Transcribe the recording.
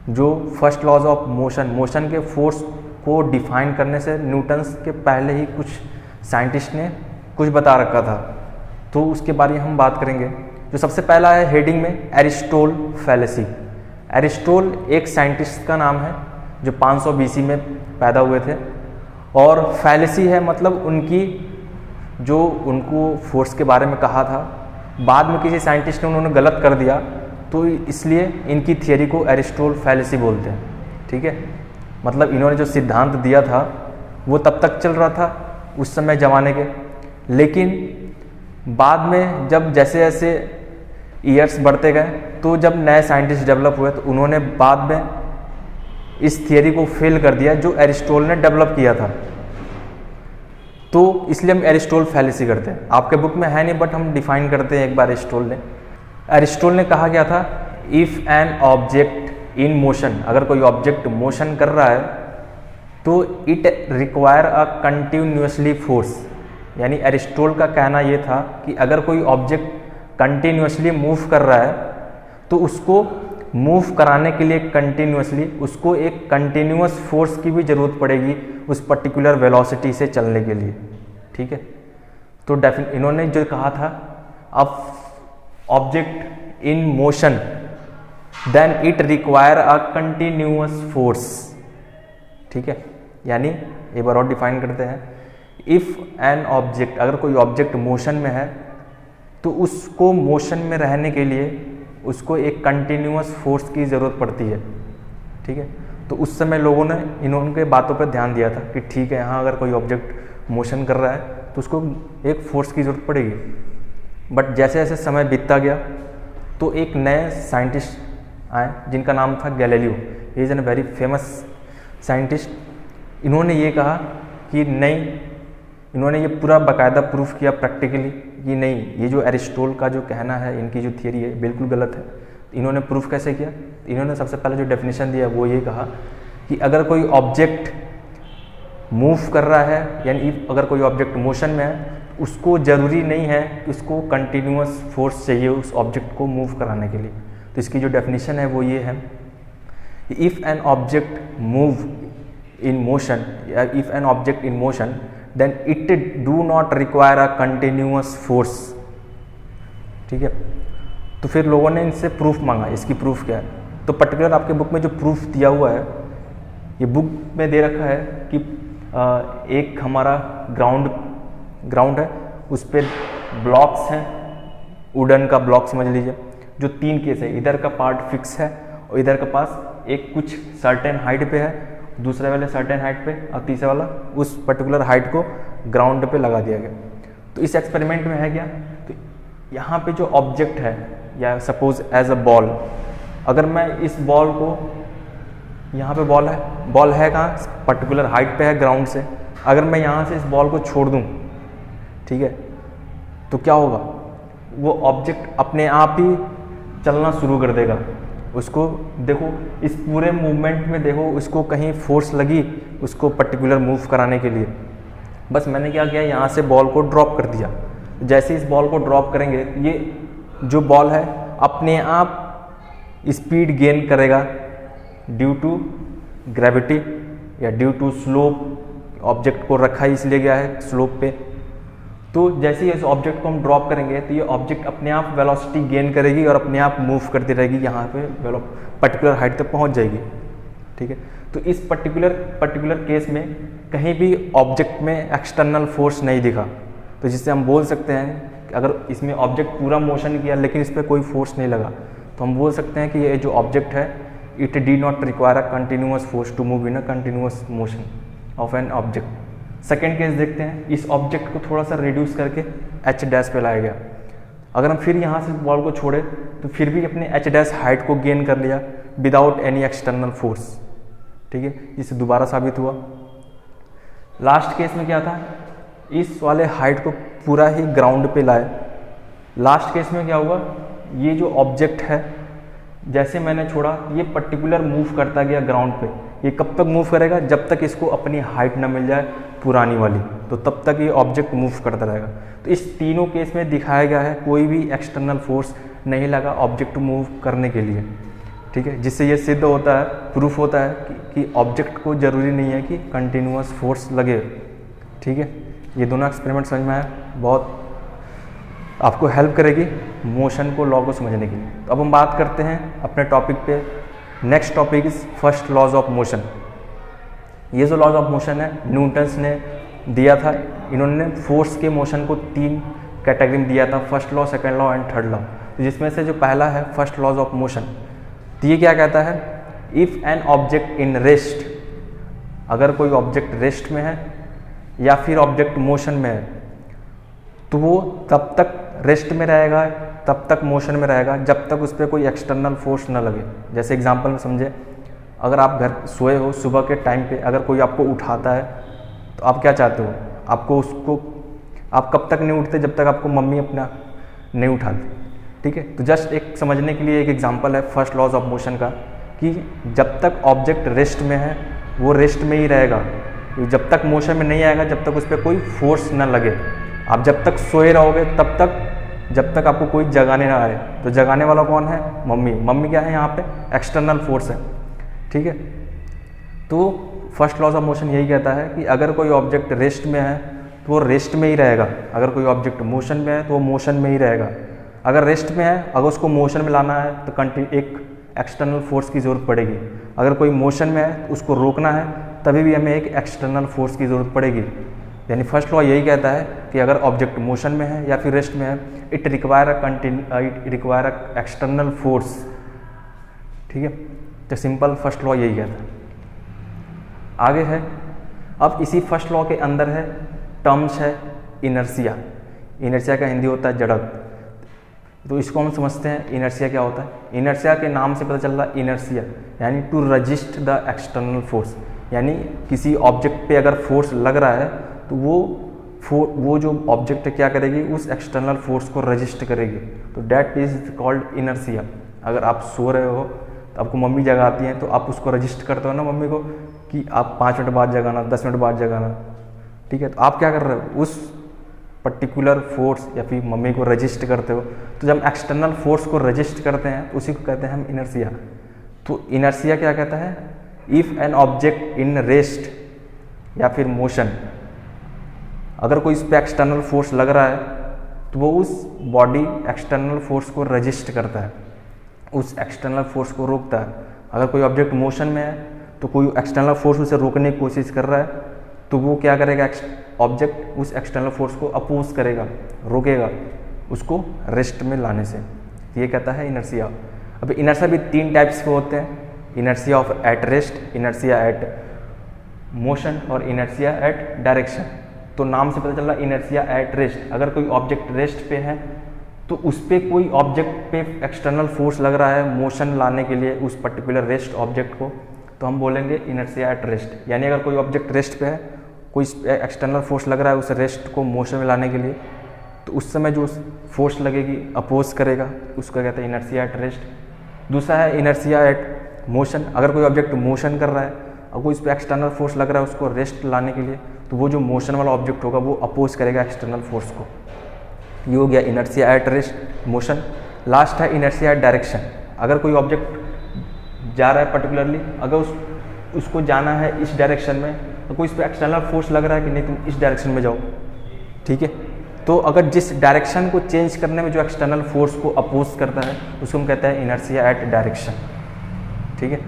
जो first laws of motion, motion के force को डिफाइन करने से न्यूटन्स के पहले ही कुछ साइंटिस्ट ने कुछ बता रखा था, तो उसके बारे में हम बात करेंगे। जो सबसे पहला है हेडिंग में, एरिस्टोल फैलेसी। एरिस्टोल एक साइंटिस्ट का नाम है जो 500 BC में पैदा हुए थे, और फैलेसी है मतलब उनकी जो उनको फोर्स के बारे में कहा था, बाद में किसी साइंटिस्ट ने उन्होंने गलत कर दिया, तो इसलिए इनकी थियरी को एरिस्टोल फैलेसी बोलते हैं। ठीक है, मतलब इन्होंने जो सिद्धांत दिया था वो तब तक चल रहा था उस समय ज़माने के, लेकिन बाद में जब जैसे जैसे ईयर्स बढ़ते गए, तो जब नए साइंटिस्ट डेवलप हुए, तो उन्होंने बाद में इस थियरी को फेल कर दिया जो एरिस्टोल ने डेवलप किया था। तो इसलिए हम एरिस्टोल फैलेसी करते हैं। आपके बुक में है नहीं, बट हम डिफाइन करते हैं एक बार। एरिस्टोल ने कहा गया था, if an object in motion, अगर कोई ऑब्जेक्ट मोशन कर रहा है तो it require a continuously force. यानी एरिस्टोल का कहना यह था कि अगर कोई ऑब्जेक्ट कंटिन्यूसली मूव कर रहा है तो उसको मूव कराने के लिए कंटिन्यूसली उसको एक कंटिन्यूअस फोर्स की भी ज़रूरत पड़ेगी उस पर्टिकुलर वेलोसिटी से चलने के लिए। ठीक है, तो इन्होंने जो कहा था, अब object in motion then it require a continuous force. ठीक है, यानी एक बार और डिफाइन करते हैं, इफ़ एन ऑब्जेक्ट, अगर कोई ऑब्जेक्ट मोशन में है तो उसको मोशन में रहने के लिए उसको एक कंटिन्यूअस फोर्स की ज़रूरत पड़ती है। ठीक है, तो उस समय लोगों ने इनके बातों पर ध्यान दिया था कि ठीक है, यहाँ अगर कोई ऑब्जेक्ट मोशन कर रहा है तो उसको एक फोर्स की ज़रूरत पड़ेगी। बट जैसे जैसे समय बीतता गया तो एक नए साइंटिस्ट आए जिनका नाम था Galileo. He is an very famous scientist. इन्होंने ये कहा कि नहीं, इन्होंने ये पूरा बाकायदा प्रूफ किया प्रैक्टिकली कि नहीं, ये जो एरिस्टोल का जो कहना है, इनकी जो थियरी है बिल्कुल गलत है। इन्होंने प्रूफ कैसे किया? इन्होंने सबसे पहले जो डेफिनेशन दिया वो ये कहा कि अगर कोई ऑब्जेक्ट मूव कर रहा है, यानी अगर कोई ऑब्जेक्ट मोशन में है, उसको ज़रूरी नहीं है कि उसको कंटिन्यूअस फोर्स चाहिए उस ऑब्जेक्ट को मूव कराने के लिए। तो इसकी जो डेफिनेशन है वो ये है, if an object move in motion, या if an object in motion then it do not require a continuous force. ठीक है, तो फिर लोगों ने इनसे प्रूफ मांगा, इसकी प्रूफ क्या है? तो पर्टिकुलर आपके बुक में जो प्रूफ दिया हुआ है, ये बुक में दे रखा है कि एक हमारा ग्राउंड है, उस पर ब्लॉक्स हैं, वुडन का ब्लॉक समझ लीजिए, जो 3 केस है, इधर का पार्ट फिक्स है और इधर का पास एक कुछ सर्टेन हाइट पे है, दूसरे वाले सर्टेन हाइट पे, और तीसरा वाला उस पर्टिकुलर हाइट को ग्राउंड पे लगा दिया गया। तो इस एक्सपेरिमेंट में है क्या, तो यहाँ पे जो ऑब्जेक्ट है, या सपोज एज अ बॉल, अगर मैं इस बॉल को, यहाँ पे बॉल है कहाँ, पर्टिकुलर हाइट पे है ग्राउंड से, अगर मैं यहाँ से इस बॉल को छोड़ दूँ, ठीक है, तो क्या होगा, वो ऑब्जेक्ट अपने आप ही चलना शुरू कर देगा। उसको देखो, इस पूरे मूवमेंट में देखो, उसको कहीं फोर्स लगी उसको पर्टिकुलर मूव कराने के लिए। बस मैंने क्या किया, यहाँ से बॉल को ड्रॉप कर दिया। जैसे इस बॉल को ड्रॉप करेंगे, ये जो बॉल है अपने आप स्पीड गेन करेगा ड्यू टू ग्रेविटी या ड्यू टू स्लोप। ऑब्जेक्ट को रखा ही इसलिए गया है स्लोप पे। तो जैसे ही इस ऑब्जेक्ट को हम ड्रॉप करेंगे तो ये ऑब्जेक्ट अपने आप वेलोसिटी गेन करेगी और अपने आप मूव करती रहेगी, यहाँ पे पर्टिकुलर हाइट तक पहुँच जाएगी। ठीक है, तो इस पर्टिकुलर केस में कहीं भी ऑब्जेक्ट में एक्सटर्नल फोर्स नहीं दिखा, तो जिससे हम बोल सकते हैं कि अगर इसमें ऑब्जेक्ट पूरा मोशन किया लेकिन इस पर कोई फोर्स नहीं लगा, तो हम बोल सकते हैं कि ये जो ऑब्जेक्ट है, it did not require a continuous force to move in a continuous motion of an object. Second case देखते हैं, इस ऑब्जेक्ट को थोड़ा सा रिड्यूस करके एच डैश पे लाया गया। अगर हम फिर यहाँ से बॉल को छोड़े तो फिर भी अपने एच डैश हाइट को गेन कर लिया विदाउट एनी एक्सटर्नल फोर्स। ठीक है, जिससे दोबारा साबित हुआ। लास्ट केस में क्या था, इस वाले हाइट को पूरा ही ग्राउंड पे लाए। लास्ट केस में क्या हुआ, ये जो ऑब्जेक्ट है जैसे मैंने छोड़ा, ये पर्टिकुलर मूव करता गया ग्राउंड पे। ये कब तक मूव करेगा, जब तक इसको अपनी हाइट ना मिल जाए पुरानी वाली, तो तब तक ये ऑब्जेक्ट मूव करता रहेगा। तो इस तीनों केस में दिखाया गया है कोई भी एक्सटर्नल फोर्स नहीं लगा ऑब्जेक्ट मूव करने के लिए। ठीक है, जिससे ये सिद्ध होता है, प्रूफ होता है कि ऑब्जेक्ट को ज़रूरी नहीं है कि कंटिन्यूअस फोर्स लगे। ठीक है, ये दोनों एक्सपेरिमेंट समझ में आया, बहुत आपको हेल्प करेगी मोशन को, लॉ को समझने के लिए। तो अब हम बात करते हैं अपने टॉपिक पे। Next topic is first laws of motion. ये जो लॉज ऑफ मोशन है न्यूटन्स ने दिया था। इन्होंने फोर्स के मोशन को 3 कैटेगरी में दिया था, first law, second law and third law. तो जिसमें से जो पहला है फर्स्ट लॉज ऑफ मोशन, तो ये क्या कहता है, if an object in rest, अगर कोई ऑब्जेक्ट रेस्ट में है या फिर ऑब्जेक्ट मोशन में है, तो वो तब तक रेस्ट में रहेगा, तब तक मोशन में रहेगा जब तक उस पर कोई एक्सटर्नल फोर्स ना लगे। जैसे एग्जांपल में समझे, अगर आप घर सोए हो, सुबह के टाइम पे अगर कोई आपको उठाता है तो आप क्या चाहते हो, आपको उसको, आप कब तक नहीं उठते जब तक आपको मम्मी अपना नहीं उठाती। ठीक है, तो जस्ट एक समझने के लिए एक एग्जांपल है फर्स्ट लॉज ऑफ मोशन का, कि जब तक ऑब्जेक्ट रेस्ट में है वो रेस्ट में ही रहेगा, जब तक मोशन में नहीं आएगा जब तक उस पर कोई फोर्स ना लगे। आप जब तक सोए रहोगे तब तक, जब तक आपको कोई जगाने ना आए। तो जगाने वाला कौन है, मम्मी। मम्मी क्या है यहाँ पे, एक्सटर्नल फोर्स है। ठीक है, तो फर्स्ट लॉज ऑफ मोशन यही कहता है कि अगर कोई ऑब्जेक्ट रेस्ट में है तो वो रेस्ट में ही रहेगा, अगर कोई ऑब्जेक्ट मोशन में है तो वो मोशन में ही रहेगा। अगर रेस्ट में है, अगर उसको मोशन में लाना है तो एक एक्सटर्नल फोर्स की ज़रूरत पड़ेगी। अगर कोई मोशन में है तो उसको रोकना है, तभी भी हमें एक एक्सटर्नल फोर्स की ज़रूरत पड़ेगी। यानी फर्स्ट लॉ यही कहता है कि अगर ऑब्जेक्ट मोशन में है या फिर रेस्ट में है, it require a external force. ठीक है, तो सिंपल फर्स्ट लॉ यही कहता है। आगे है, अब इसी फर्स्ट लॉ के अंदर है टर्म्स है इनर्शिया। इनर्शिया का हिंदी होता है जड़त्व। तो इसको हम समझते हैं इनर्शिया क्या होता है। इनर्शिया के नाम से पता चल रहा है इनर्शिया यानी to resist the external force, यानी किसी ऑब्जेक्ट पे अगर फोर्स लग रहा है तो वो जो ऑब्जेक्ट है क्या करेगी, उस एक्सटर्नल फोर्स को रजिस्ट करेगी। तो डैट इज कॉल्ड इनर्शिया। अगर आप सो रहे हो तो आपको मम्मी जगाती हैं तो आप उसको रजिस्ट करते हो ना मम्मी को, कि आप 5 मिनट बाद जगाना, 10 मिनट बाद जगाना। ठीक है, तो आप क्या कर रहे हो, उस पर्टिकुलर फोर्स या फिर मम्मी को रजिस्ट करते हो। तो जब एक्सटर्नल फोर्स को रजिस्ट करते हैं उसी को कहते हैं हम इनर्शिया। तो इनर्शिया क्या कहता है, if an object in rest या फिर मोशन, अगर कोई इस पर एक्सटर्नल फोर्स लग रहा है तो वो उस बॉडी एक्सटर्नल फोर्स को रजिस्ट करता है, उस एक्सटर्नल फोर्स को रोकता है। अगर कोई ऑब्जेक्ट मोशन में है तो कोई एक्सटर्नल फोर्स उसे रोकने की कोशिश कर रहा है तो वो क्या करेगा, ऑब्जेक्ट उस एक्सटर्नल फोर्स को अपोज करेगा, रोकेगा उसको रेस्ट में लाने से। ये कहता है इनर्शिया। अब इनर्शिया भी 3 टाइप्स के होते हैं, inertia of at rest, inertia at motion और इनर्शिया एट डायरेक्शन। तो नाम से पता चल रहा है इनर्शिया एट रेस्ट, अगर कोई ऑब्जेक्ट रेस्ट पे है तो उस पर कोई ऑब्जेक्ट पे एक्सटर्नल फोर्स लग रहा है मोशन लाने के लिए उस पर्टिकुलर रेस्ट ऑब्जेक्ट को, तो हम बोलेंगे इनर्शिया एट रेस्ट। यानी अगर कोई ऑब्जेक्ट रेस्ट पे है, कोई एक्सटर्नल फोर्स लग रहा है उस रेस्ट को मोशन में लाने के लिए, तो उस समय जो फोर्स लगेगी अपोज करेगा, उसको कहते हैं इनर्शिया एट रेस्ट। दूसरा है इनर्शिया एट मोशन, अगर कोई ऑब्जेक्ट मोशन कर रहा है और कोई इस पर एक्सटर्नल फोर्स लग रहा है उसको रेस्ट लाने के लिए, तो वो जो मोशन वाला ऑब्जेक्ट होगा वो अपोज करेगा एक्सटर्नल फोर्स को। ये हो गया inertia at rest, motion. Last है इनर्शिया एट डायरेक्शन, अगर कोई ऑब्जेक्ट जा रहा है पर्टिकुलरली, अगर उसको जाना है इस डायरेक्शन में, तो कोई इस पर एक्सटर्नल फोर्स लग रहा है कि नहीं तुम इस डायरेक्शन में जाओ। ठीक है, तो अगर जिस डायरेक्शन को चेंज करने में जो एक्सटर्नल फोर्स को अपोज करता है उसको हम कहते हैं इनर्शिया एट डायरेक्शन। ठीक है।